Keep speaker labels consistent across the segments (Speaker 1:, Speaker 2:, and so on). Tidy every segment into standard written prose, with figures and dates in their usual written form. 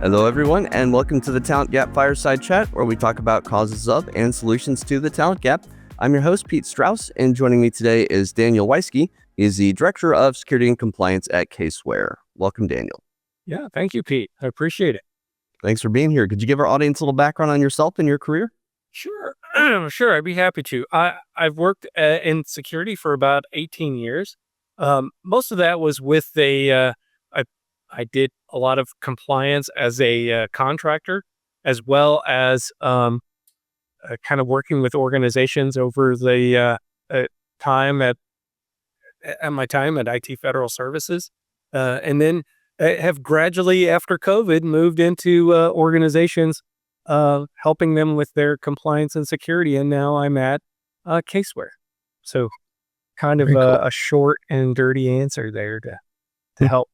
Speaker 1: Hello, everyone, and welcome to the Talent Gap Fireside Chat, where we talk about causes of and solutions to the talent gap. I'm your host, Pete Strauss, and joining me today is Daniel Weisky. He's the Director of Security and Compliance at Kaseware. Welcome, Daniel.
Speaker 2: Yeah, thank you, Pete. I appreciate it.
Speaker 1: Thanks for being here. Could you give our audience a little background on yourself and your career?
Speaker 2: Sure. Sure, I'd be happy to. I've worked in security for about 18 years. Most of that was with I did a lot of compliance as a contractor, as well as kind of working with organizations over the time at my time at IT Federal Services. And then have gradually, after COVID, moved into organizations helping them with their compliance and security. And now I'm at Kaseware. So kind of a short and dirty answer there to help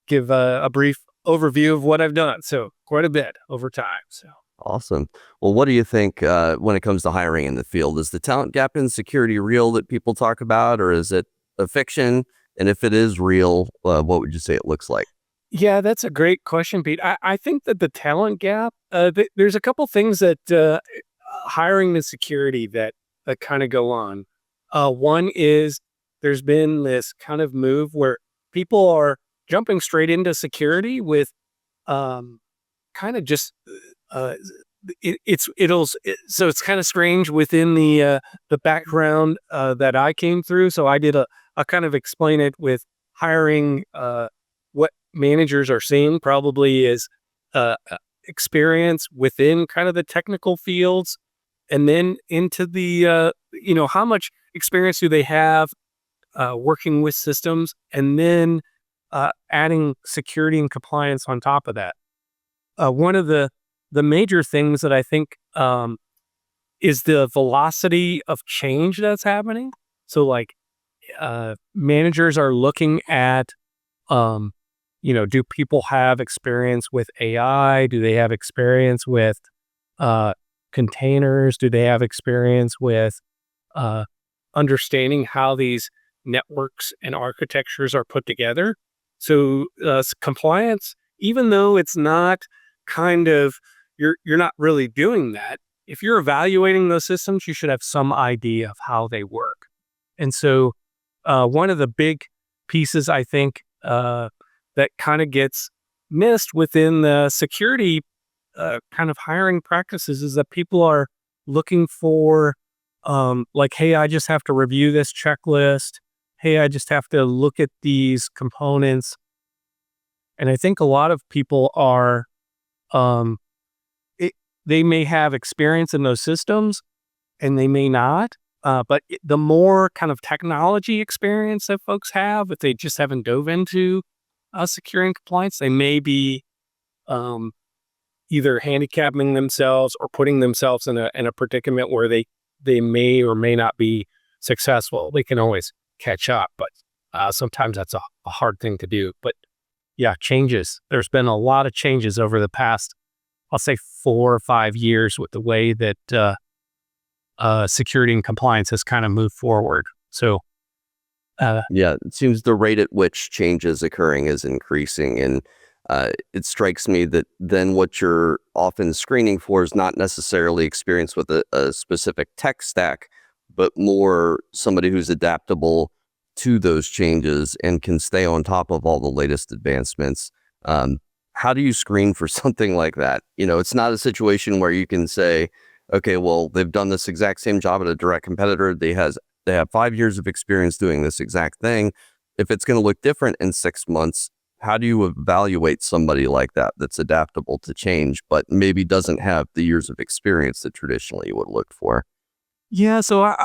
Speaker 2: give a brief overview of what I've done. So quite a bit over time. So
Speaker 1: awesome. Well, what do you think when it comes to hiring in the field? Is the talent gap in security real that people talk about, or is it a fiction? And if it is real, what would you say it looks like?
Speaker 2: Yeah, that's a great question, Pete. I think that the talent gap, there's a couple things that hiring the security that kind of go on. One is there's been this kind of move where people are jumping straight into security with kind of just so it's kind of strange within the background that I came through. So I kind of explain it with hiring what managers are seeing probably is experience within kind of the technical fields, and then into the how much experience do they have working with systems, and then adding security and compliance on top of that. One of the major things that I think is the velocity of change that's happening. So like managers are looking at, do people have experience with AI? Do they have experience with containers? Do they have experience with understanding how these networks and architectures are put together? So compliance, even though it's not kind of, you're not really doing that. If you're evaluating those systems, you should have some idea of how they work. And so one of the big pieces I think that kind of gets missed within the security kind of hiring practices is that people are looking for hey, I just have to review this checklist. Hey, I just have to look at these components. And I think a lot of people are, they may have experience in those systems and they may not. But the more kind of technology experience that folks have, if they just haven't dove into security and compliance, they may be either handicapping themselves or putting themselves in a predicament where they may or may not be successful. They can always catch up, but sometimes that's a hard thing to do. But yeah, changes. There's been a lot of changes over the past, I'll say 4 or 5 years with the way that security and compliance has kind of moved forward. So
Speaker 1: yeah, it seems the rate at which change is occurring is increasing. And it strikes me that then what you're often screening for is not necessarily experience with a specific tech stack, but more somebody who's adaptable to those changes and can stay on top of all the latest advancements. How do you screen for something like that? It's not a situation where you can say, okay, well, they've done this exact same job at a direct competitor. They have 5 years of experience doing this exact thing. If it's going to look different in 6 months, how do you evaluate somebody like that that's adaptable to change, but maybe doesn't have the years of experience that traditionally you would look for?
Speaker 2: Yeah, so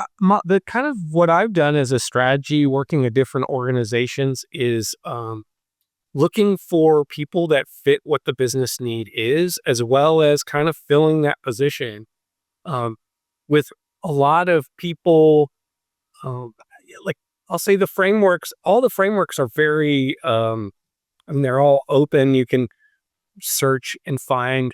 Speaker 2: the kind of what I've done as a strategy working at different organizations is looking for people that fit what the business need is, as well as kind of filling that position with a lot of people. Like I'll say all the frameworks are very, they're all open. You can search and find,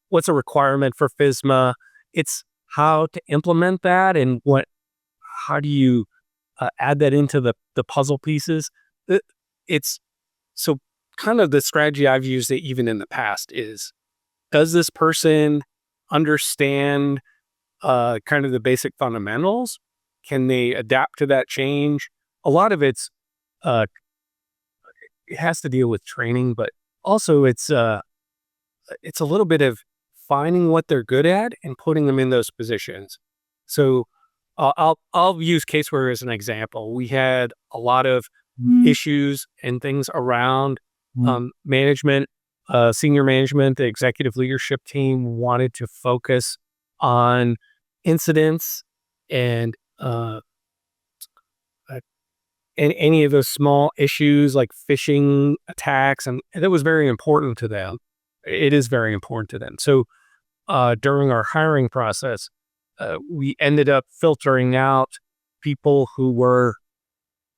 Speaker 2: what's a requirement for FISMA. It's how to implement that and how do you add that into the puzzle pieces. It's So kind of the strategy I've used even in the past is, does this person understand kind of the basic fundamentals? Can they adapt to that change? A lot of uh, it has to deal with training, but also it's a little bit of finding what they're good at and putting them in those positions. So I'll use Kaseware as an example. We had a lot of issues and things around management, senior management. The executive leadership team wanted to focus on incidents and any of those small issues like phishing attacks, and that was very important to them. It is very important to them. So during our hiring process, we ended up filtering out people who were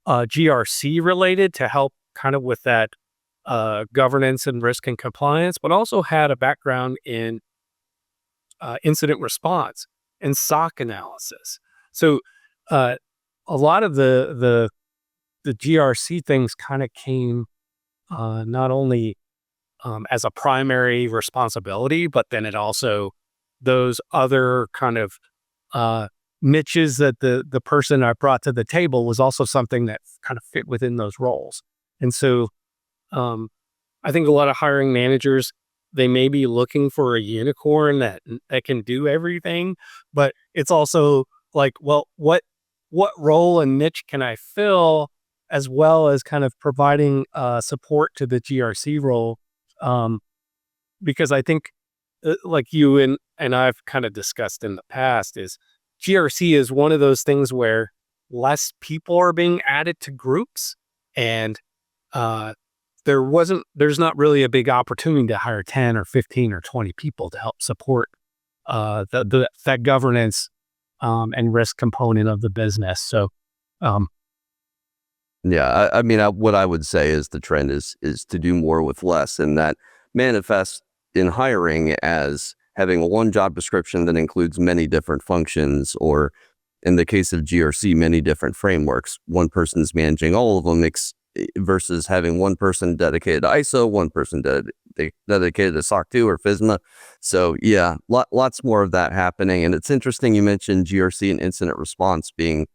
Speaker 2: GRC related to help kind of with that governance and risk and compliance, but also had a background in incident response and SOC analysis. So a lot of the GRC things kind of came not only as a primary responsibility, but then it also those other kind of niches that the person I brought to the table was also something that kind of fit within those roles. And so I think a lot of hiring managers, they may be looking for a unicorn that can do everything, but it's also like, well, what role and niche can I fill, as well as kind of providing support to the GRC role. Because I think like you and I've kind of discussed in the past, is GRC is one of those things where less people are being added to groups, and there's not really a big opportunity to hire 10 or 15 or 20 people to help support that governance and risk component of the business. So
Speaker 1: yeah, I mean, what I would say is the trend is to do more with less, and that manifests in hiring as having one job description that includes many different functions, or in the case of GRC, many different frameworks. One person's managing all of them, versus having one person dedicated to ISO, one person dedicated to SOC 2 or FISMA. So yeah, lots more of that happening. And it's interesting you mentioned GRC and incident response being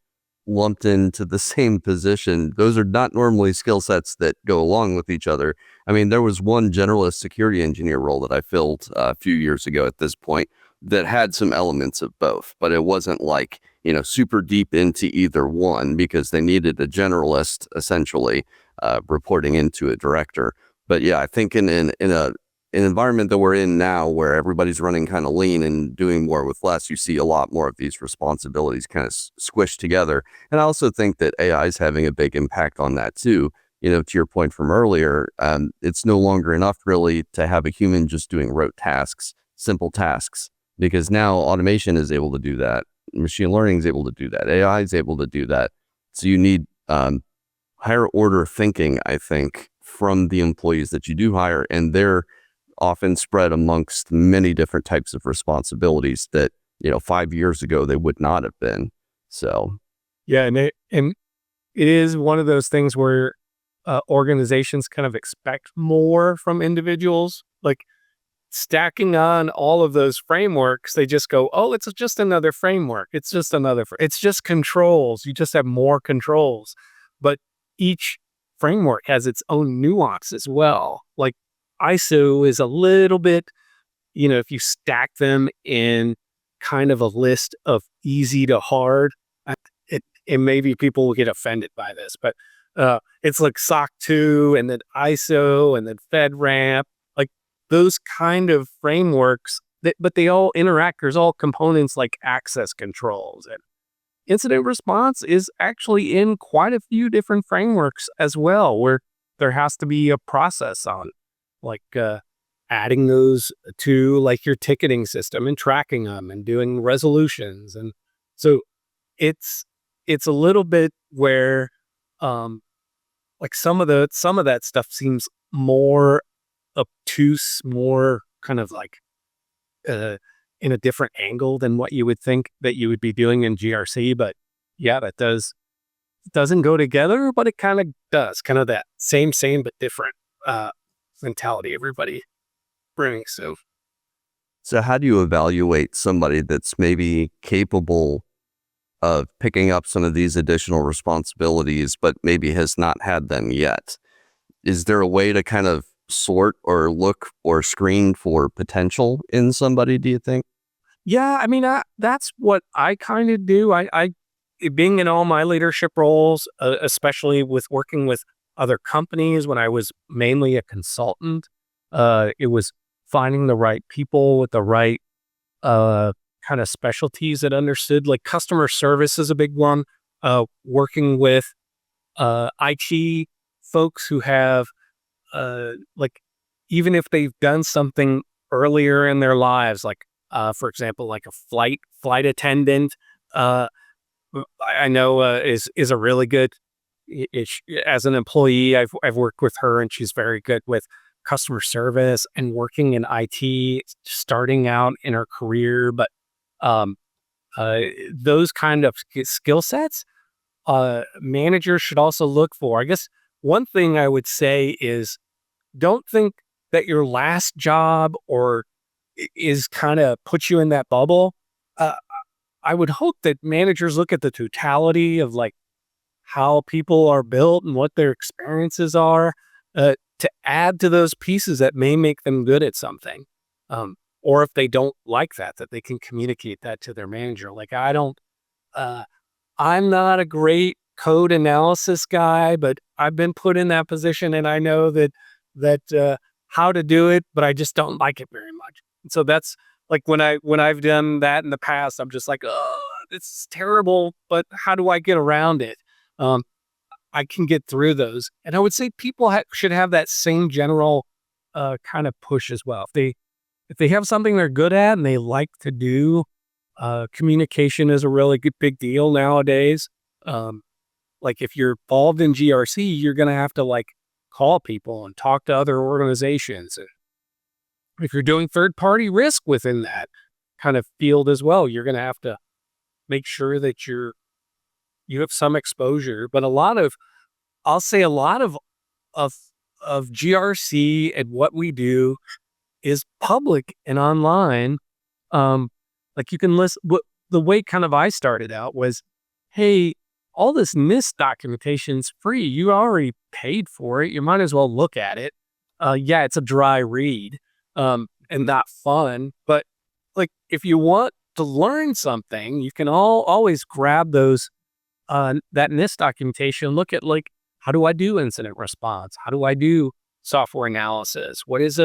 Speaker 1: lumped into the same position. Those are not normally skill sets that go along with each other. I mean, there was one generalist security engineer role that I filled a few years ago at this point that had some elements of both, but it wasn't like, super deep into either one, because they needed a generalist essentially reporting into a director. But yeah, I think in an environment that we're in now, where everybody's running kind of lean and doing more with less, you see a lot more of these responsibilities kind of squished together. And I also think that AI is having a big impact on that too. To your point from earlier, it's no longer enough really to have a human just doing rote tasks, simple tasks, because now automation is able to do that. Machine learning is able to do that. AI is able to do that. So you need higher order thinking, I think, from the employees that you do hire, and they're often spread amongst many different types of responsibilities that 5 years ago they would not have been. So
Speaker 2: yeah, and it is one of those things where organizations kind of expect more from individuals, like stacking on all of those frameworks. They just go, oh, it's just another framework. It's just it's just controls. You just have more controls, but each framework has its own nuance as well. Like ISO is a little bit, if you stack them in kind of a list of easy to hard, and maybe people will get offended by this, but it's like SOC 2 and then ISO and then FedRAMP, like those kind of frameworks, but they all interact. There's all components like access controls, and incident response is actually in quite a few different frameworks as well, where there has to be a process on like adding those to like your ticketing system and tracking them and doing resolutions. And so it's a little bit where like some of that stuff seems more obtuse, more kind of like in a different angle than what you would think that you would be doing in GRC. But yeah, that doesn't go together, but it kind of does, kind of that same but different. mentality everybody brings.
Speaker 1: So how do you evaluate somebody that's maybe capable of picking up some of these additional responsibilities, but maybe has not had them yet? Is there a way to kind of sort or look or screen for potential in somebody, do you think?
Speaker 2: Yeah, I mean, that's what I kind of do. Being in all my leadership roles, especially with working with other companies when I was mainly a consultant, it was finding the right people with the right kind of specialties that understood. Like customer service is a big one. Working with IT folks who have like even if they've done something earlier in their lives, like for example, like a flight attendant, uh, I know is a really good. As an employee, I've worked with her, and she's very good with customer service and working in IT, starting out in her career. But um, uh, those kind of skill sets, managers should also look for. I guess one thing I would say is don't think that your last job or is kind of puts you in that bubble. Uh, I would hope that managers look at the totality of like how people are built and what their experiences are to add to those pieces that may make them good at something. Or if they don't like that they can communicate that to their manager. Like, uh, I'm not a great code analysis guy, but I've been put in that position and I know that how to do it, but I just don't like it very much. And so that's like when I've done that in the past, I'm just like, oh, it's terrible, but how do I get around it? Um, I can get through those. And I would say people should have that same general kind of push as well. If they have something they're good at and they like to do, communication is a really big deal nowadays. Um, like if you're involved in GRC, you're going to have to like call people and talk to other organizations. And if you're doing third party risk within that kind of field as well, you're going to have to make sure that you have some exposure. But I'll say a lot of of GRC and what we do is public and online. Um, like you can list what the way kind of I started out was, hey, all this NIST documentation's free. You already paid for it. You might as well look at it. Yeah, it's a dry read, and not fun. But like if you want to learn something, you can always grab those that NIST documentation. Look at like how do I do incident response? How do I do software analysis? What is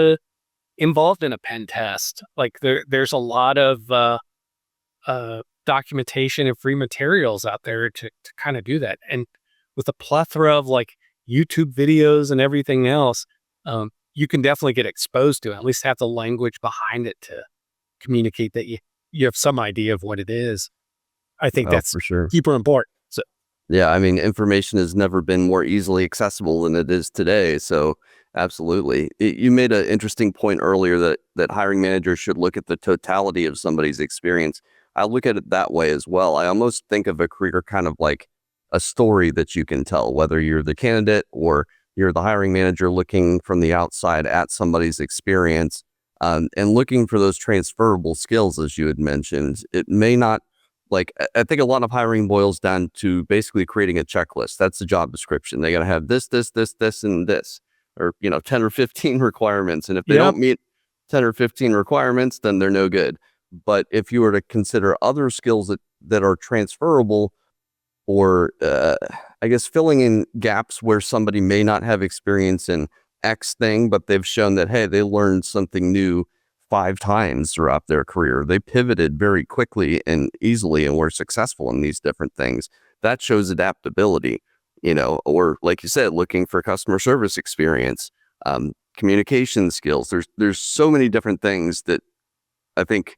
Speaker 2: involved in a pen test? Like there's a lot of documentation and free materials out there to kind of do that. And with a plethora of like YouTube videos and everything else, you can definitely get exposed to it, at least have the language behind it to communicate that you have some idea of what it is. I think that's
Speaker 1: for sure.
Speaker 2: super important. So,
Speaker 1: Yeah, I mean, information has never been more easily accessible than it is today. So, absolutely. You made an interesting point earlier that hiring managers should look at the totality of somebody's experience. I look at it that way as well. I almost think of a career kind of like a story that you can tell, whether you're the candidate or you're the hiring manager looking from the outside at somebody's experience, and looking for those transferable skills, as you had mentioned. It may not like I think a lot of hiring boils down to basically creating a checklist. That's the job description. They got to have this, and this, or 10 or 15 requirements. And if they
Speaker 2: yep.
Speaker 1: don't meet 10 or 15 requirements, then they're no good. But if you were to consider other skills that are transferable, or I guess filling in gaps where somebody may not have experience in X thing, but they've shown that, hey, they learned something new 5 times throughout their career. They pivoted very quickly and easily and were successful in these different things. That shows adaptability, or like you said, looking for customer service experience, communication skills. There's so many different things that I think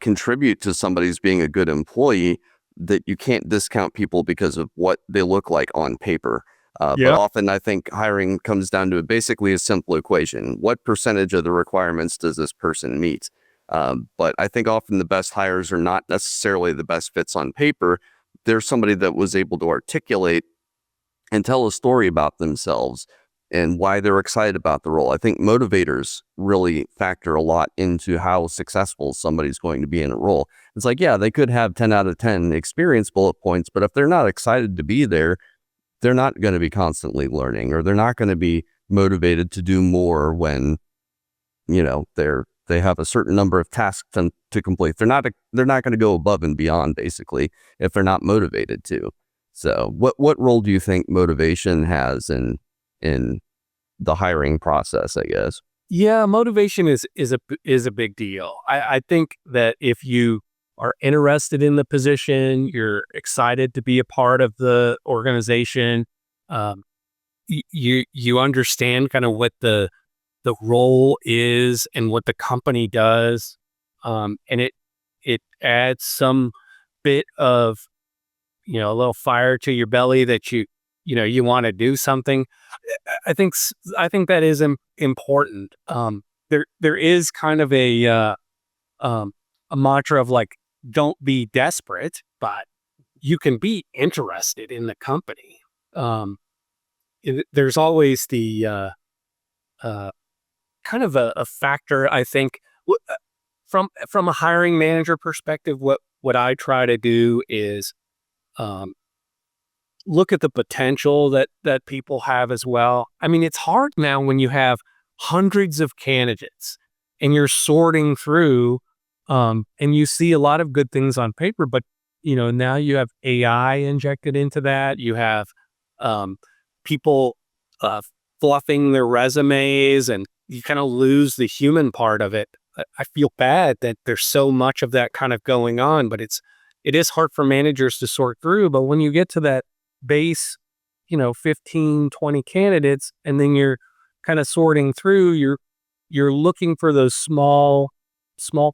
Speaker 1: contribute to somebody's being a good employee that you can't discount people because of what they look like on paper. But often I think hiring comes down to basically a simple equation. What percentage of the requirements does this person meet? But I think often the best hires are not necessarily the best fits on paper. They're somebody that was able to articulate and tell a story about themselves and why they're excited about the role. I think motivators really factor a lot into how successful somebody's going to be in a role. It's like, yeah, they could have 10 out of 10 experience bullet points, but if they're not excited to be there, they're not going to be constantly learning, or they're not going to be motivated to do more when, they have a certain number of tasks to complete. They're not going to go above and beyond, basically, if they're not motivated to. So what role do you think motivation has in the hiring process, I guess?
Speaker 2: Yeah, motivation is a big deal. I think that if you are interested in the position, you're excited to be a part of the organization, you understand kind of what the role is and what the company does, and it adds some bit of a little fire to your belly that you want to do something. I think that is important. There is kind of a mantra of like, don't be desperate, but you can be interested in the company. There's always the kind of a factor, I think, from a hiring manager perspective. What I try to do is look at the potential that people have as well. I mean, it's hard now when you have hundreds of candidates and you're sorting through, and you see a lot of good things on paper, but now you have AI injected into that. You have people fluffing their resumes, and you kind of lose the human part of it. I feel bad that there's so much of that kind of going on, but it is hard for managers to sort through. But when you get to that base, 15, 20 candidates, and then you're kind of sorting through, you're looking for those small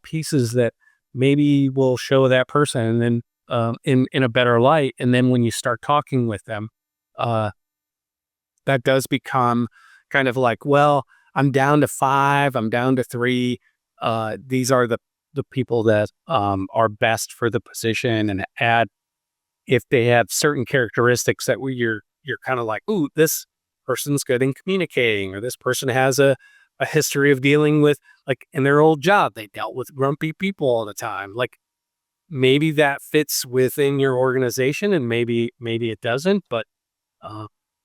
Speaker 2: pieces that maybe will show that person, and then in a better light. And then when you start talking with them, that does become kind of like, well, I'm down to 5, I'm down to 3. These are the people that are best for the position, and add, if they have certain characteristics that you're kind of like, ooh, this person's good in communicating, or this person has a history of dealing with, like, in their old job, they dealt with grumpy people all the time. Like, maybe that fits within your organization, and maybe it doesn't. But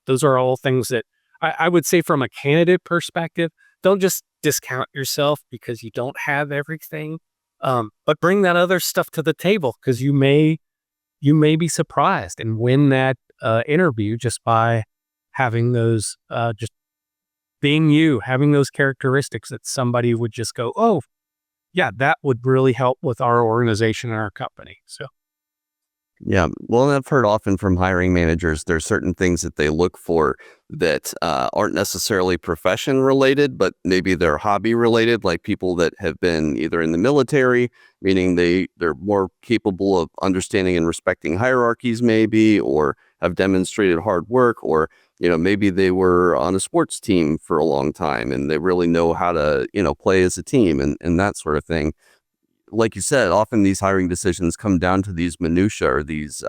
Speaker 2: those are all things that I would say from a candidate perspective, don't just discount yourself because you don't have everything, but bring that other stuff to the table, because you may be surprised and win that interview just by having those, just being you, having those characteristics that somebody would just go, oh, yeah, that would really help with our organization and our company. So.
Speaker 1: Yeah. Well, I've heard often from hiring managers, there's certain things that they look for that aren't necessarily profession related, but maybe they're hobby related, like people that have been either in the military, meaning they're more capable of understanding and respecting hierarchies maybe, or have demonstrated hard work, or, maybe they were on a sports team for a long time and they really know how to, play as a team, and that sort of thing. Like you said, often these hiring decisions come down to these minutia, or these,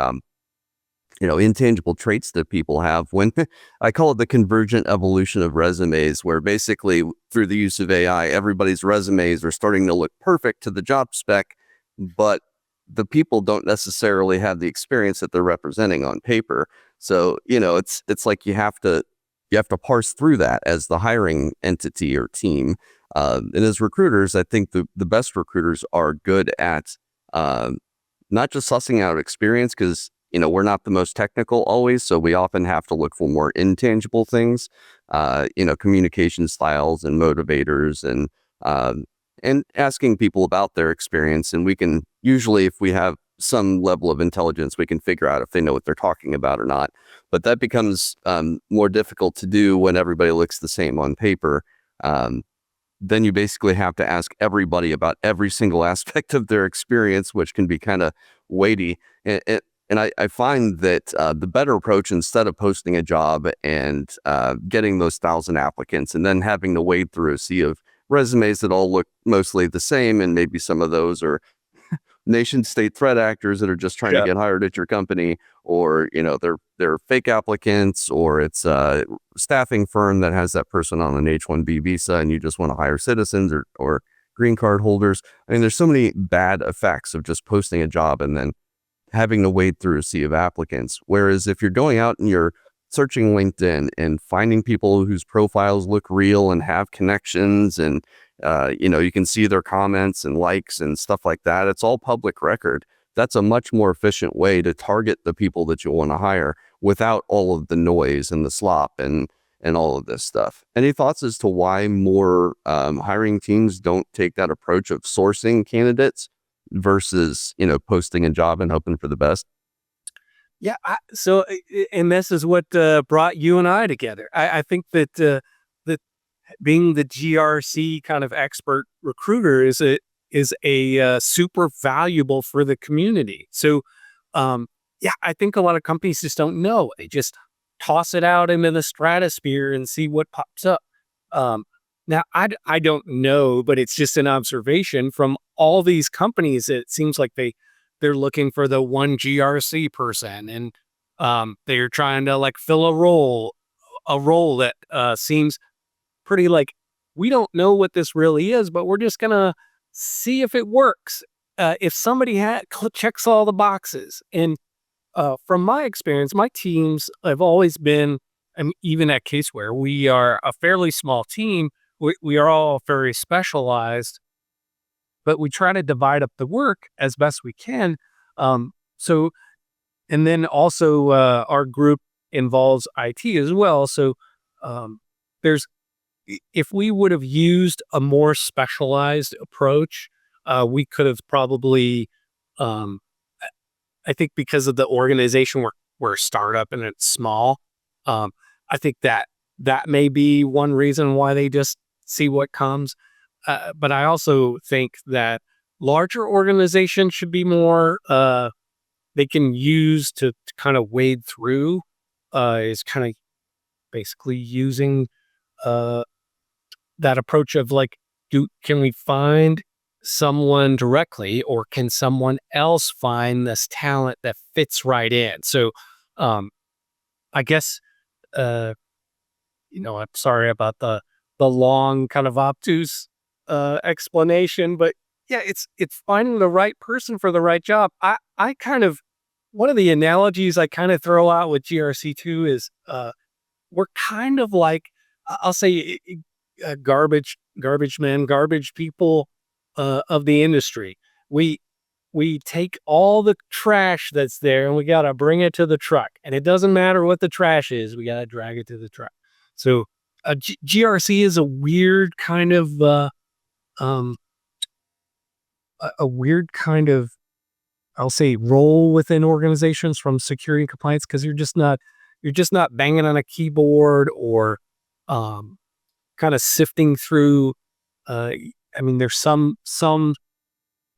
Speaker 1: intangible traits that people have. When I call it the convergent evolution of resumes, where basically through the use of AI, everybody's resumes are starting to look perfect to the job spec, but the people don't necessarily have the experience that they're representing on paper. So, it's like you have to parse through that as the hiring entity or team. And as recruiters, I think the best recruiters are good at not just sussing out experience, because, we're not the most technical always. So we often have to look for more intangible things, communication styles and motivators, and asking people about their experience. And we can usually, if we have some level of intelligence, we can figure out if they know what they're talking about or not. But that becomes more difficult to do when everybody looks the same on paper. Then you basically have to ask everybody about every single aspect of their experience, which can be kind of weighty. And I find that the better approach, instead of posting a job and getting those 1,000 applicants and then having to wade through a sea of resumes that all look mostly the same, and maybe some of those are nation state threat actors that are just trying to get hired at your company, or they're fake applicants, or it's a staffing firm that has that person on an H-1B visa and you just want to hire citizens or green card holders. I mean, there's so many bad effects of just posting a job and then having to wade through a sea of applicants. Whereas if you're going out and you're searching LinkedIn and finding people whose profiles look real and have connections, and you can see their comments and likes and stuff like that, it's all public record. That's a much more efficient way to target the people that you want to hire without all of the noise and the slop and all of this stuff. Any thoughts as to why more hiring teams don't take that approach of sourcing candidates versus posting a job and hoping for the best?
Speaker 2: Yeah. And this is what brought you and I together. I think that that being the GRC kind of expert recruiter is a super valuable for the community. So, I think a lot of companies just don't know. They just toss it out into the stratosphere and see what pops up. Now, I don't know, but it's just an observation from all these companies. It seems like they're looking for the one GRC person, and they're trying to like fill a role that seems pretty like, we don't know what this really is, but we're just gonna see if it works. If somebody checks all the boxes. And from my experience, my teams have always been, even at Kaseware, we are a fairly small team. We are all very specialized, but we try to divide up the work as best we can. And then also our group involves IT as well. So if we would have used a more specialized approach, we could have probably, I think because of the organization, we're a startup and it's small. I think that may be one reason why they just see what comes. But I also think that larger organizations should be more, they can use to kind of wade through, is kind of basically using that approach of like, can we find someone directly, or can someone else find this talent that fits right in? So I guess, I'm sorry about the long kind of obtuse explanation, but yeah, it's finding the right person for the right job. I kind of, one of the analogies I kind of throw out with GRC2 is we're kind of like, I'll say, garbage men, garbage people of the industry. We take all the trash that's there and we got to bring it to the truck, and it doesn't matter what the trash is, we got to drag it to the truck. So GRC is a weird kind of I'll say, role within organizations from security and compliance, because you're just not banging on a keyboard or kind of sifting through. There's some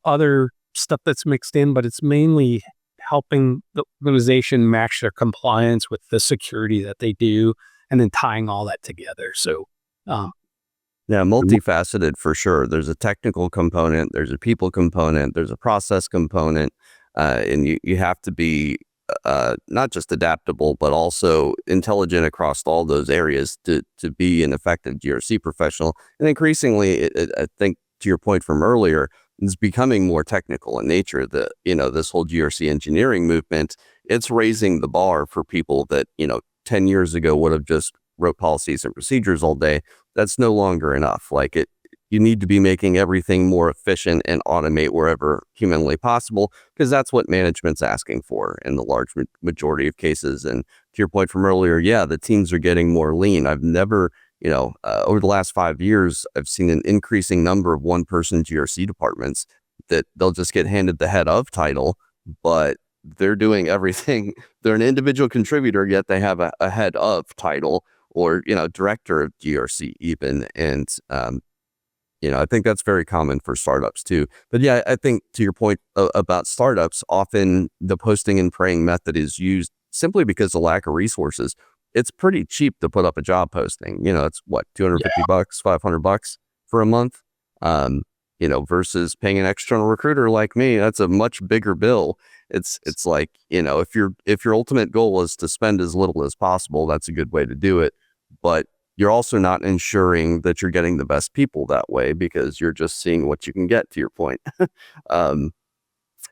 Speaker 2: other stuff that's mixed in, but it's mainly helping the organization match their compliance with the security that they do, and then tying all that together. So,
Speaker 1: yeah, multifaceted for sure. There's a technical component, there's a people component, there's a process component, and you have to be not just adaptable, but also intelligent across all those areas to be an effective GRC professional. And increasingly, I think, to your point from earlier, it's becoming more technical in nature. This whole GRC engineering movement, it's raising the bar for people that 10 years ago would have just wrote policies and procedures all day. That's no longer enough. You need to be making everything more efficient and automate wherever humanly possible, because that's what management's asking for in the large majority of cases. And to your point from earlier, yeah, the teams are getting more lean. I've never, over the last 5 years, I've seen an increasing number of one-person GRC departments that they'll just get handed the head of title, but they're doing everything. They're an individual contributor, yet they have a head of title, or director of GRC even. And I think that's very common for startups too. But yeah, I think to your point about startups, often the posting and praying method is used simply because of lack of resources. It's pretty cheap to put up a job posting. It's what, $250, $500 for a month. versus paying an external recruiter like me. That's a much bigger bill. It's like, if your ultimate goal is to spend as little as possible, that's a good way to do it. But you're also not ensuring that you're getting the best people that way, because you're just seeing what you can get, to your point. um,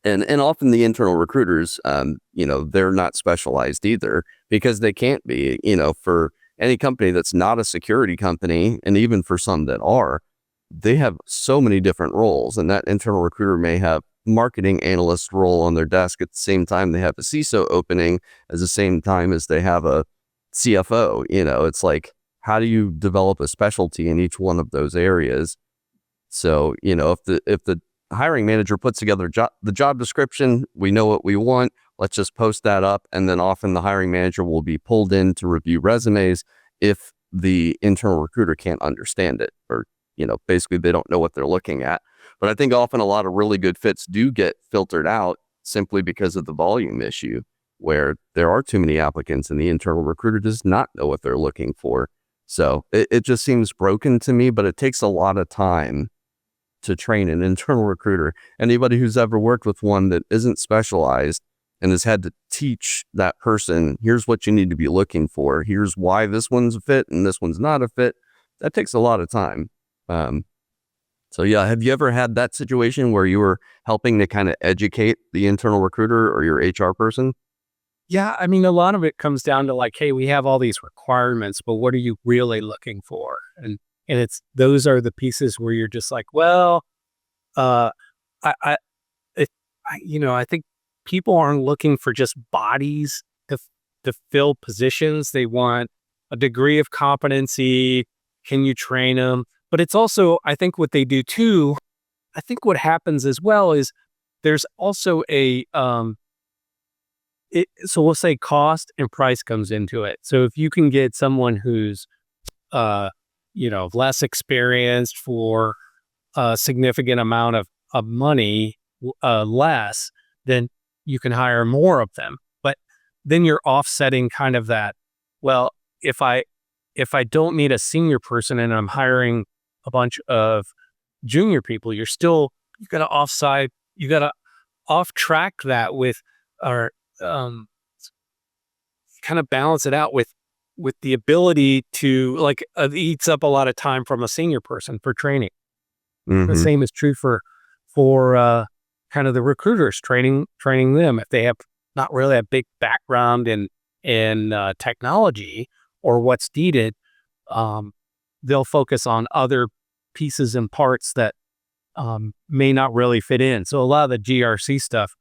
Speaker 1: and often the internal recruiters, they're not specialized either, because they can't be, for any company that's not a security company, and even for some that are, they have so many different roles, and that internal recruiter may have marketing analyst role on their desk at the same time they have a CISO opening, at the same time as they have a CFO. It's like, how do you develop a specialty in each one of those areas? So, if the hiring manager puts together the job description, we know what we want, let's just post that up. And then often the hiring manager will be pulled in to review resumes if the internal recruiter can't understand it, or, basically they don't know what they're looking at. But I think often a lot of really good fits do get filtered out simply because of the volume issue, where there are too many applicants and the internal recruiter does not know what they're looking for. So it just seems broken to me, but it takes a lot of time to train an internal recruiter. Anybody who's ever worked with one that isn't specialized and has had to teach that person, here's what you need to be looking for, here's why this one's a fit and this one's not a fit, that takes a lot of time. So yeah, have you ever had that situation where you were helping to kind of educate the internal recruiter or your HR person?
Speaker 2: Yeah, I mean, a lot of it comes down to like, hey, we have all these requirements, but what are you really looking for? And those are the pieces where you're just like, well, uh, I, I, I think people aren't looking for just bodies to fill positions. They want a degree of competency. Can you train them? But it's also, I think what they do too, I think what happens as well is there's also so we'll say cost and price comes into it. So if you can get someone who's, less experienced for a significant amount of money, less, then you can hire more of them. But then you're offsetting kind of that. Well, if I don't need a senior person and I'm hiring a bunch of junior people, you got to off track that with, or kind of balance it out with the ability to, like, it eats up a lot of time from a senior person for training.
Speaker 1: Mm-hmm.
Speaker 2: The same is true for kind of the recruiters, training them. If they have not really a big background in technology or what's needed, they'll focus on other pieces and parts that may not really fit in. So a lot of the GRC stuff,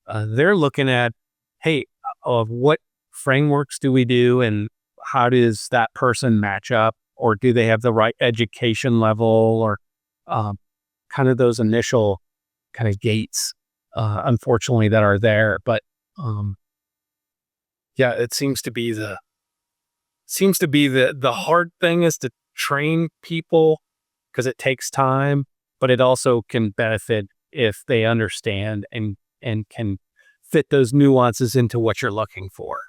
Speaker 2: they're looking at, hey, of what frameworks do we do, and how does that person match up, or do they have the right education level, or kind of those initial kind of gates, unfortunately, that are there. But yeah, it seems to be the hard thing is to train people, because it takes time, but it also can benefit if they understand and can fit those nuances into what you're looking for.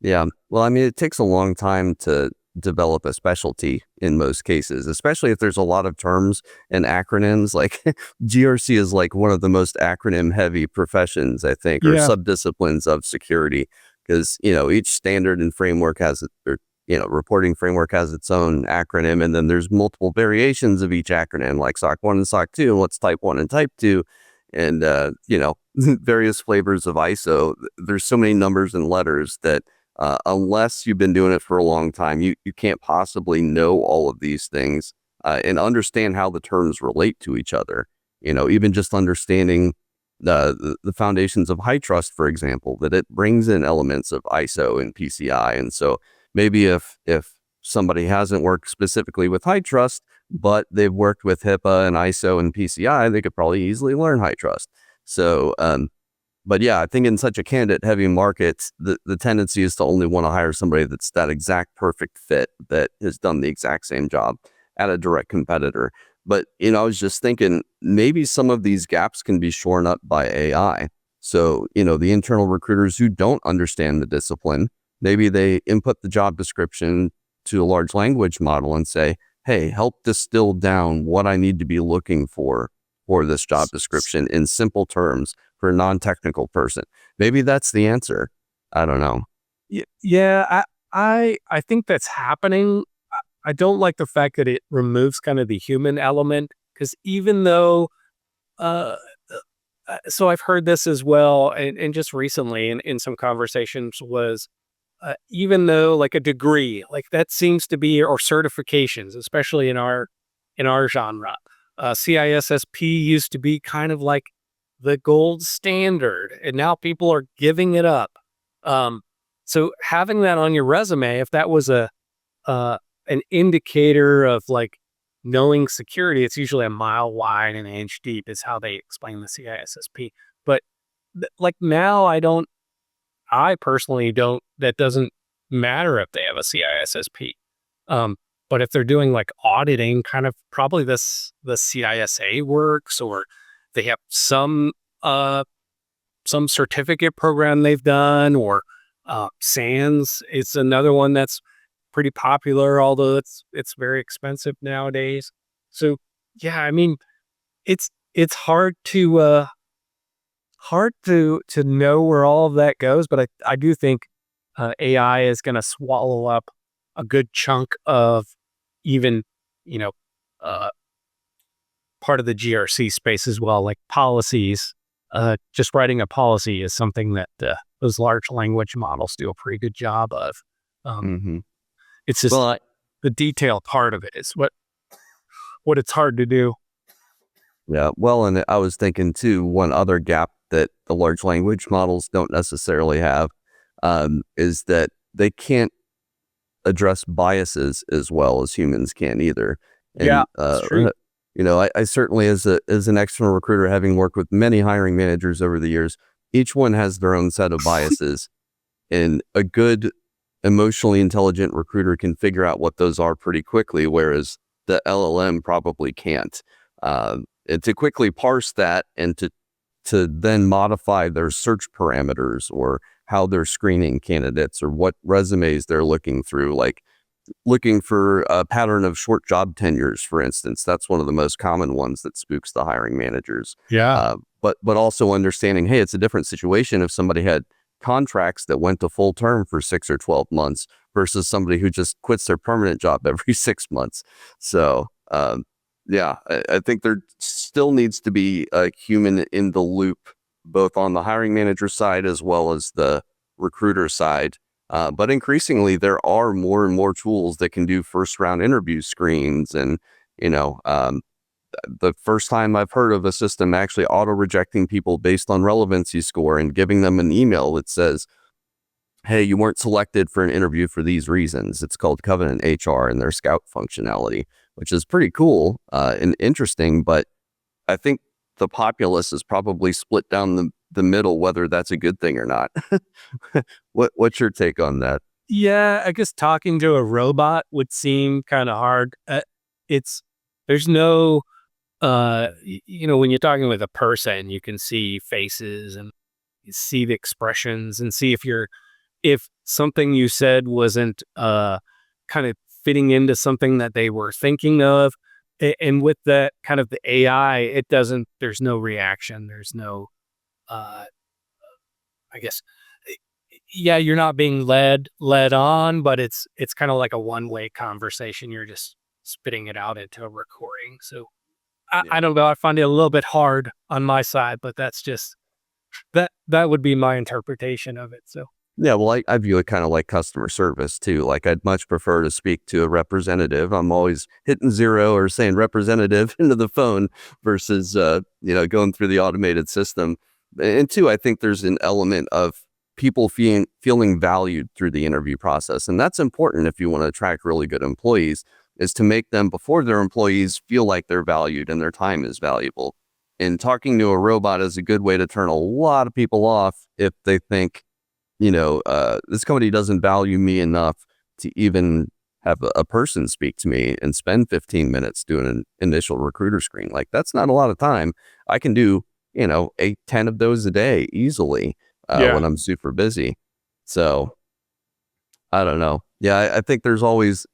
Speaker 1: Yeah. Well, I mean, it takes a long time to develop a specialty in most cases, especially if there's a lot of terms and acronyms. Like GRC is like one of the most acronym heavy professions, I think, or subdisciplines of security, because, each standard and framework has reporting framework has its own acronym. And then there's multiple variations of each acronym, like SOC 1 and SOC 2, and what's type 1 and type 2. And, various flavors of ISO. There's so many numbers and letters that unless you've been doing it for a long time, you can't possibly know all of these things and understand how the terms relate to each other. Even just understanding the foundations of high trust, for example, that it brings in elements of ISO and PCI. And so maybe if somebody hasn't worked specifically with high trust, but they've worked with HIPAA and ISO and PCI, they could probably easily learn high trust. So, but yeah, I think in such a candidate heavy market, the tendency is to only want to hire somebody that's that exact perfect fit that has done the exact same job at a direct competitor. But, I was just thinking maybe some of these gaps can be shorn up by AI. So, the internal recruiters who don't understand the discipline, maybe they input the job description to a large language model and say, hey, help distill down what I need to be looking for for this job description in simple terms for a non-technical person. Maybe that's the answer. I don't know.
Speaker 2: Yeah, I think that's happening. I don't like the fact that it removes kind of the human element, because even though, uh, so I've heard this as well, and just recently in some conversations was, even though like a degree, like that seems to be, or certifications, especially in our genre, CISSP used to be kind of like the gold standard, and now people are giving it up. Um, so having that on your resume, if that was uh, an indicator of like knowing security, it's usually a mile wide and an inch deep, is how they explain the CISSP. But like now, I personally don't, that doesn't matter if they have a CISSP. Um, but if they're doing like auditing, kind of probably the CISA works, or they have some certificate program they've done, or SANS. It's another one that's pretty popular, although it's very expensive nowadays. So yeah, I mean, it's hard to know where all of that goes, but I do think AI is going to swallow up a good chunk of even, you know, uh, part of the GRC space as well, like policies. Just writing a policy is something that those large language models do a pretty good job of. Um,
Speaker 1: Mm-hmm.
Speaker 2: it's just
Speaker 1: Well,
Speaker 2: the detail part of it is what it's hard to do.
Speaker 1: yeah. Well, and I was thinking too, one other gap that the large language models don't necessarily have is that they can't address biases as well as humans can either.
Speaker 2: Yeah,
Speaker 1: And
Speaker 2: it's true.
Speaker 1: I certainly, as an external recruiter, having worked with many hiring managers over the years, each one has their own set of biases, and a good emotionally intelligent recruiter can figure out what those are pretty quickly, whereas the LLM probably can't. And to quickly parse that and to then modify their search parameters, or how they're screening candidates, or what resumes they're looking through, like looking for a pattern of short job tenures, for instance. That's one of the most common ones that spooks the hiring managers.
Speaker 2: Yeah.
Speaker 1: But also understanding, hey, it's a different situation if somebody had contracts that went to full term for 6 or 12 months versus somebody who just quits their permanent job every 6 months. So, yeah, I think there still needs to be a human in the loop, both on the hiring manager side as well as the recruiter side. But increasingly, there are more and more tools that can do first round interview screens. And, the first time I've heard of a system actually auto rejecting people based on relevancy score and giving them an email that says, hey, you weren't selected for an interview for these reasons. It's called Covenant HR and their Scout functionality, which is pretty cool and interesting. But I think the populace is probably split down the middle, whether that's a good thing or not. What's your take on that?
Speaker 2: Yeah, I guess talking to a robot would seem kind of hard. There's no, when you're talking with a person, you can see faces and you see the expressions and see if something you said wasn't kind of fitting into something that they were thinking of. And with that kind of the AI, there's no reaction. There's no, uh, I guess, yeah, you're not being led on, but it's kind of like a one-way conversation. You're just spitting it out into a recording. So
Speaker 1: Yeah.
Speaker 2: I don't know. I find it a little bit hard on my side, but that's just that would be my interpretation of it. So
Speaker 1: Yeah, well, I view it kind of like customer service too. Like, I'd much prefer to speak to a representative. I'm always hitting zero or saying representative into the phone versus, going through the automated system. And two, I think there's an element of people feeling valued through the interview process. And that's important if you want to attract really good employees, is to make them, before they're employees, feel like they're valued and their time is valuable. And talking to a robot is a good way to turn a lot of people off if they think, this company doesn't value me enough to even have a person speak to me and spend 15 minutes doing an initial recruiter screen. Like, that's not a lot of time. I can do, 8, 10 of those a day easily
Speaker 2: yeah,
Speaker 1: when I'm super busy. So I don't know. Yeah, I think there's always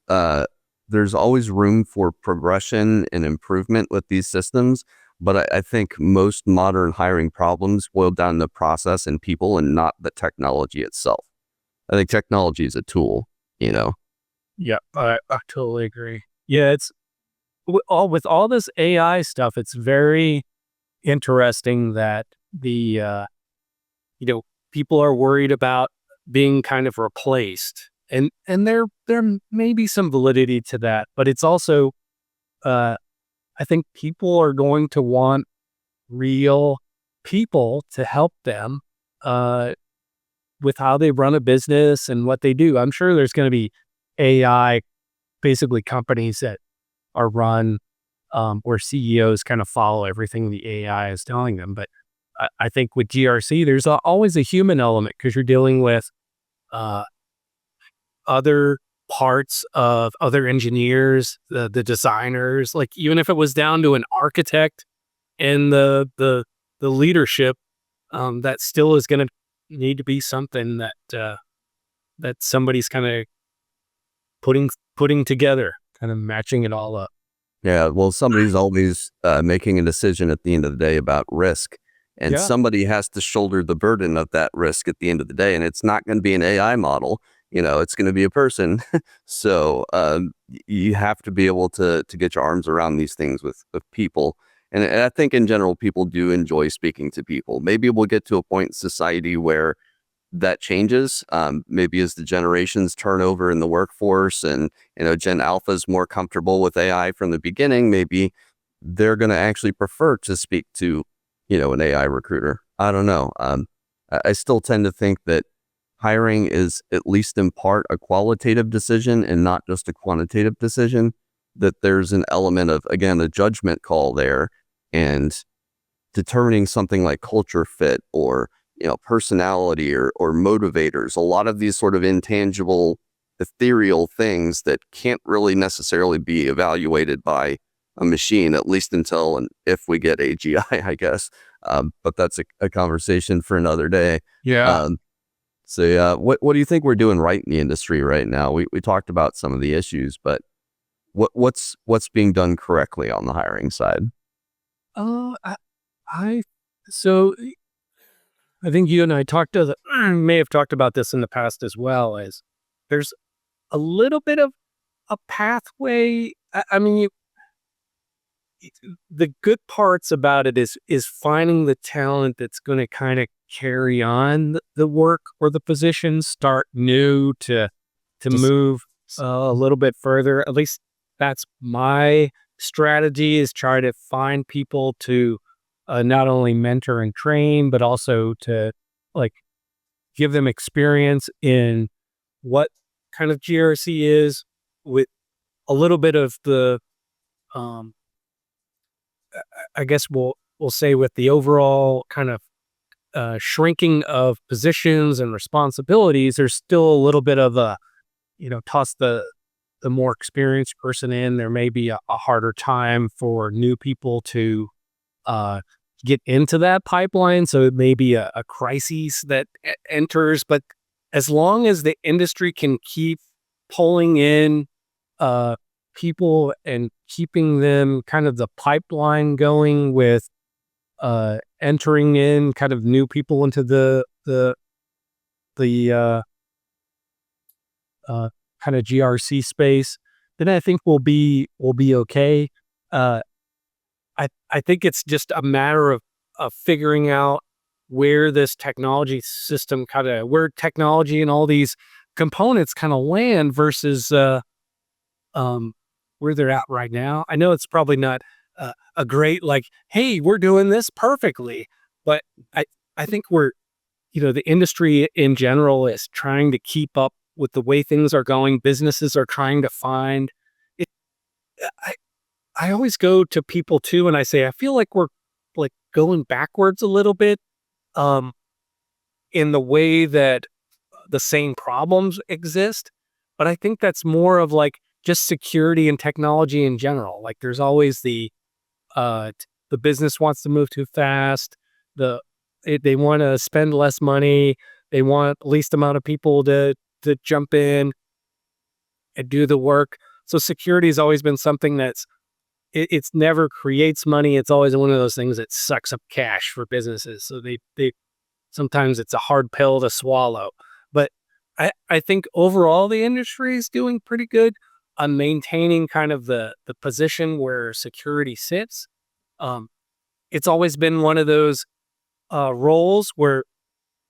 Speaker 1: room for progression and improvement with these systems. But I think most modern hiring problems boil down to process and people and not the technology itself. I think technology is a tool, you know?
Speaker 2: Yeah, I totally agree. Yeah, it's with all this AI stuff, it's very interesting that people are worried about being kind of replaced. And there may be some validity to that, but it's also I think people are going to want real people to help them uh, with how they run a business and what they do. I'm sure there's going to be AI, basically companies that are run where CEOs kind of follow everything the AI is telling them. But I think with GRC, there's always a human element because you're dealing with uh, other parts of other engineers, the designers. Like even if it was down to an architect and the leadership, that still is going to need to be something that somebody's kind of putting together, kind of matching it all up.
Speaker 1: Yeah, well, somebody's always making a decision at the end of the day about risk, and
Speaker 2: Yeah.
Speaker 1: somebody has to shoulder the burden of that risk at the end of the day, and it's not going to be an AI model. It's going to be a person. So you have to be able to get your arms around these things with people. And I think in general, people do enjoy speaking to people. Maybe we'll get to a point in society where that changes, maybe as the generations turn over in the workforce and, Gen Alpha is more comfortable with AI from the beginning, maybe they're going to actually prefer to speak to, an AI recruiter. I don't know. I still tend to think that hiring is at least in part a qualitative decision and not just a quantitative decision, that there's an element of, again, a judgment call there and determining something like culture fit or personality or motivators, a lot of these sort of intangible, ethereal things that can't really necessarily be evaluated by a machine, at least until and if we get AGI, I guess. But that's a conversation for another day.
Speaker 2: Yeah.
Speaker 1: So yeah, what do you think we're doing right in the industry right now? We talked about some of the issues, but what's being done correctly on the hiring side?
Speaker 2: Uh, I, I so I think you and I may have talked about this in the past as well. As there's a little bit of a pathway. I mean, the good parts about it is finding the talent that's going to kind of carry on the work or the position, start new to move a little bit further. At least that's my strategy, is try to find people to not only mentor and train, but also to like give them experience in what kind of GRC is, with a little bit of the um, I guess we'll say with the overall kind of shrinking of positions and responsibilities. There's still a little bit of a, toss the more experienced person in. There may be a harder time for new people to get into that pipeline. So it may be a crisis that enters. But as long as the industry can keep pulling in people and keeping them kind of the pipeline going with entering in kind of new people into the kind of GRC space, then I think we'll be okay. Uh, I think it's just a matter of figuring out where this technology system where technology and all these components kind of land versus um, where they're at right now. I know it's probably not a great hey, we're doing this perfectly, but I think the industry in general is trying to keep up with the way things are going. Businesses are trying to find it. I I always go to people too, and I say I feel like we're like going backwards a little bit um, in the way that the same problems exist. But I think that's more of just security and technology in general. Like there's always the business wants to move too fast. They want to spend less money. They want least amount of people to jump in and do the work. So security has always been something that's it's never creates money. It's always one of those things that sucks up cash for businesses. So they sometimes it's a hard pill to swallow. But I think overall the industry is doing pretty good on maintaining kind of the position where security sits. It's always been one of those roles where,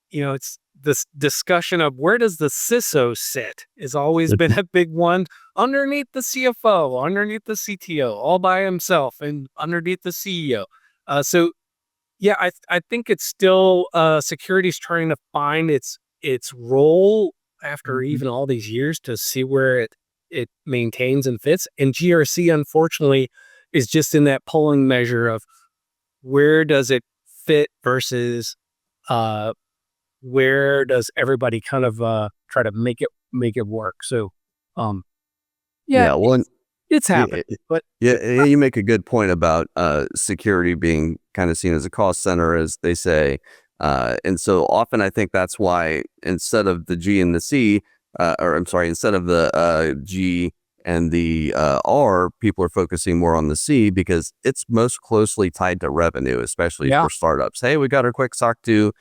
Speaker 2: it's this discussion of where does the CISO sit has always been a big one, underneath the CFO, underneath the CTO, all by himself, and underneath the CEO. So yeah, I think it's still security's trying to find its role after even all these years to see where it maintains and fits. And GRC, unfortunately, is just in that polling measure of where does it fit versus where does everybody kind of try to make it work. So yeah,
Speaker 1: Well,
Speaker 2: it's happening. But
Speaker 1: yeah, you make a good point about security being kind of seen as a cost center, as they say. And so often I think that's why instead of the G and the C, instead of the G and the R, people are focusing more on the C because it's most closely tied to revenue, especially for startups. Hey, we got our quick SOC 2,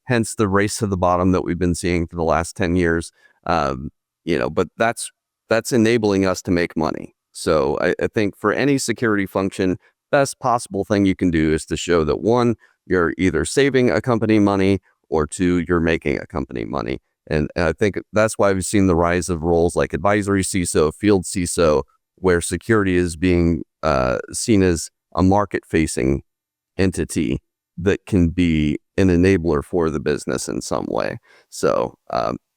Speaker 1: hence the race to the bottom that we've been seeing for the last 10 years. But that's enabling us to make money. So I think for any security function, best possible thing you can do is to show that, one, you're either saving a company money, or two, you're making a company money. And I think that's why we've seen the rise of roles like advisory CISO, field CISO, where security is being seen as a market-facing entity that can be an enabler for the business in some way. So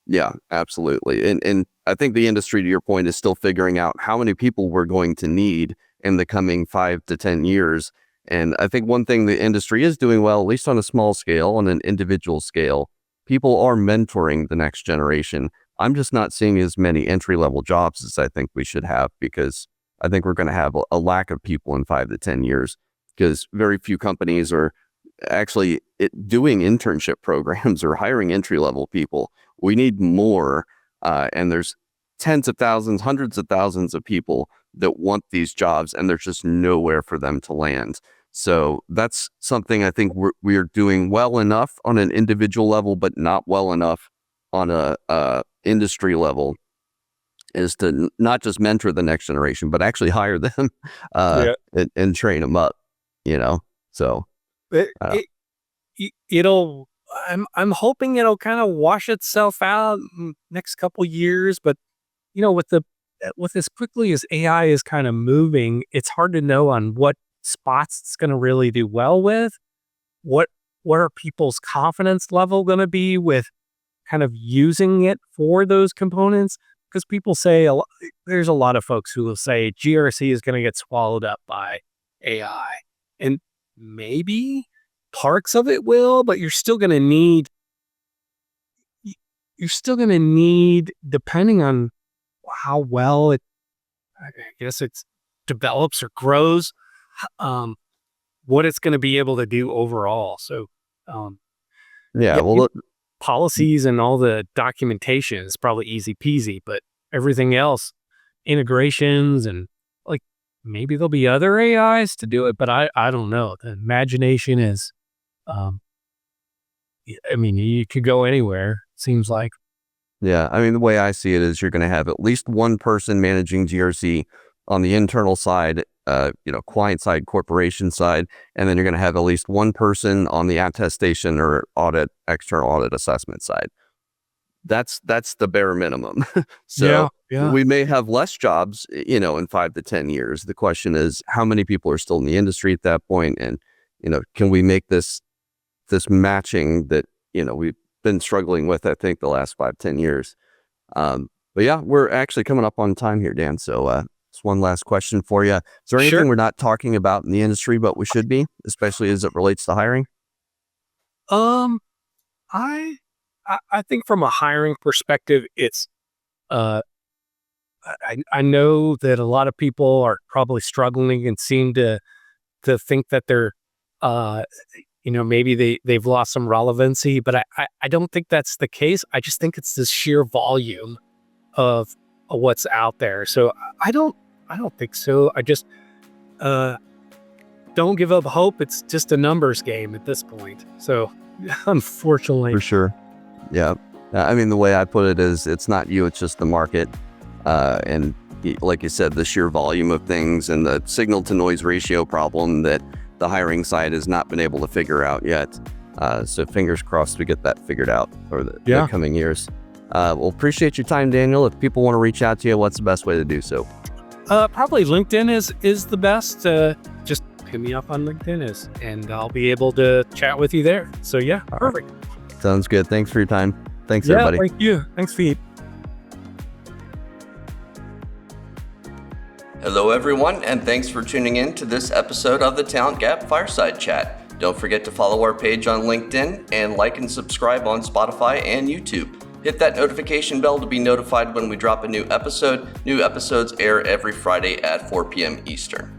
Speaker 1: yeah, absolutely. And I think the industry, to your point, is still figuring out how many people we're going to need in the coming 5 to 10 years. And I think one thing the industry is doing well, at least on a small scale, on an individual scale, people are mentoring the next generation. I'm just not seeing as many entry-level jobs as I think we should have, because I think we're going to have a lack of people in 5 to 10 years, because very few companies are actually doing internship programs or hiring entry-level people. We need more. And there's tens of thousands, hundreds of thousands of people that want these jobs, and there's just nowhere for them to land. So that's something I think we're doing well enough on an individual level, but not well enough on a industry level, is to not just mentor the next generation, but actually hire them and train them up, So
Speaker 2: it'll. I'm hoping it'll kind of wash itself out in next couple years, but with as quickly as AI is kind of moving, it's hard to know on what spots it's going to really do well with. What are people's confidence level going to be with kind of using it for those components? Because people say there's a lot of folks who will say GRC is going to get swallowed up by AI, and maybe parts of it will, but you're still going to need, depending on how well I guess it develops or grows, what it's going to be able to do overall. So, policies and all the documentation is probably easy peasy, but everything else, integrations and maybe there'll be other AIs to do it, but I don't know. The imagination is, you could go anywhere, it seems like.
Speaker 1: Yeah, the way I see it is you're going to have at least one person managing GRC on the internal side, client side, corporation side, and then you're going to have at least one person on the attestation or external audit assessment side. That's the bare minimum. So we may have less jobs, in 5 to 10 years. The question is, how many people are still in the industry at that point? And, can we make this matching that, we've been struggling with, I think, the last 5-10 years. But yeah, we're actually coming up on time here, Dan. So just one last question for you. Is there anything we're not talking about in the industry, but we should be, especially as it relates to hiring?
Speaker 2: I think from a hiring perspective, it's I know that a lot of people are probably struggling and seem to think that they're maybe they've lost some relevancy, but I don't think that's the case. I just think it's the sheer volume of what's out there. So I don't think so. don't give up hope. It's just a numbers game at this point. So, unfortunately.
Speaker 1: For sure. Yeah. I mean, the way I put it is it's not you, it's just the market. And like you said, the sheer volume of things and the signal to noise ratio problem that the hiring side has not been able to figure out yet. So fingers crossed we get that figured out for the coming years. Well, appreciate your time, Daniel. If people want to reach out to you, what's the best way to do so?
Speaker 2: Probably LinkedIn is the best. Just hit me up on LinkedIn and I'll be able to chat with you there. So yeah, perfect.
Speaker 1: Sounds good. Thanks for your time. Thanks, everybody.
Speaker 2: Thank you. Thanks, Pete.
Speaker 1: Hello, everyone, and thanks for tuning in to this episode of the Talent Gap Fireside Chat. Don't forget to follow our page on LinkedIn and like and subscribe on Spotify and YouTube. Hit that notification bell to be notified when we drop a new episode. New episodes air every Friday at 4 p.m. Eastern.